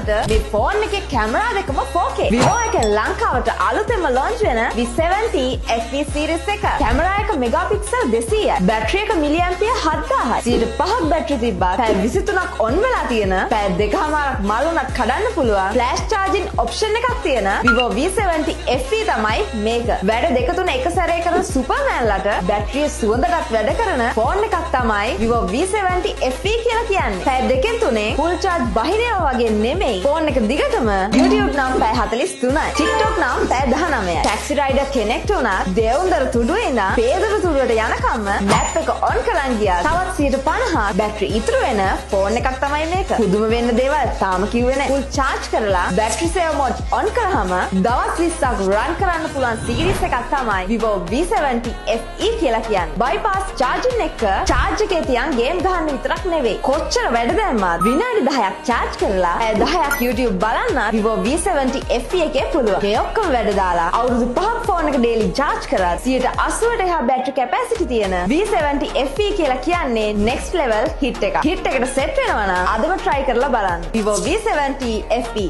බලන්නට මේ ෆෝන් එකේ කැමරා දෙකම 4K. Vivo එකෙන් ලංකාවට අලුතෙන්ම launch වෙන V70 FE series එක. කැමරා එක මෙගාපික්සල් 200යි. බැටරි එක මිලිඇම්පියර් 7000යි. 105ක් බැටරි තිබ්බා. පැය 23ක් on වෙලා තියෙන. පැය 2කමාරක් මරුණක් කඩන්න පුළුවන්. ෆ්ලෑෂ් charging option එකක් තියෙන Vivo V70 FE තමයි මේක. වැඩ දෙක තුන එක සැරේ කරන සුපර්මෑන්ලට බැටරිය සුවඳටත් වැඩ කරන ෆෝන් එකක් තමයි Vivo V70 FE කියලා කියන්නේ. පැය දෙකෙන් තුනේ full charge බහිනවා වගේ නෙමෙයි. ෆෝන් එක දිගටම YouTube නම් පැය 43යි. TikTok නම් පැය 19යි. ටැක්සි රයිඩර් කෙනෙක්ට උනත් දෙවුන්දර තුඩුවේ ඉඳන් පේදර තුඩුවට යනකම්ම මැප් එක on කරන් ගියා. තවත් 150ක් බැටරි ඉතුරු වෙන ෆෝන් එකක් තමයි මේක. පුදුම වෙන්න දේවල් තාම කිව්වේ නැහැ. full charge කරලා බැටරි සේව් mode on කරාම දවස් 20ක් run කරන්න පුළුවන් series එකක් තමයි Vivo V70 FE කියලා කියන්නේ. bypass charging එක charge එකේ තියන් game ගහන්න විතරක් නෙවෙයි. කොච්චර වැඩ දැම්මත් විනාඩි 10ක් charge කරලා 10ක් YouTube බලන්න Vivo V70 FE එකේ පුළුවන්. මේ ඔක්කොම වැඩ දාලා අවුරුදු 5ක් ෆෝන් එක daily charge කරත් 80ට එහා battery capacity තියෙන V70 FE කියලා කියන්නේ next level hit එකක්. hit එකට set වෙනවා නම් අදම try කරලා බලන්න. Vivo V70 FE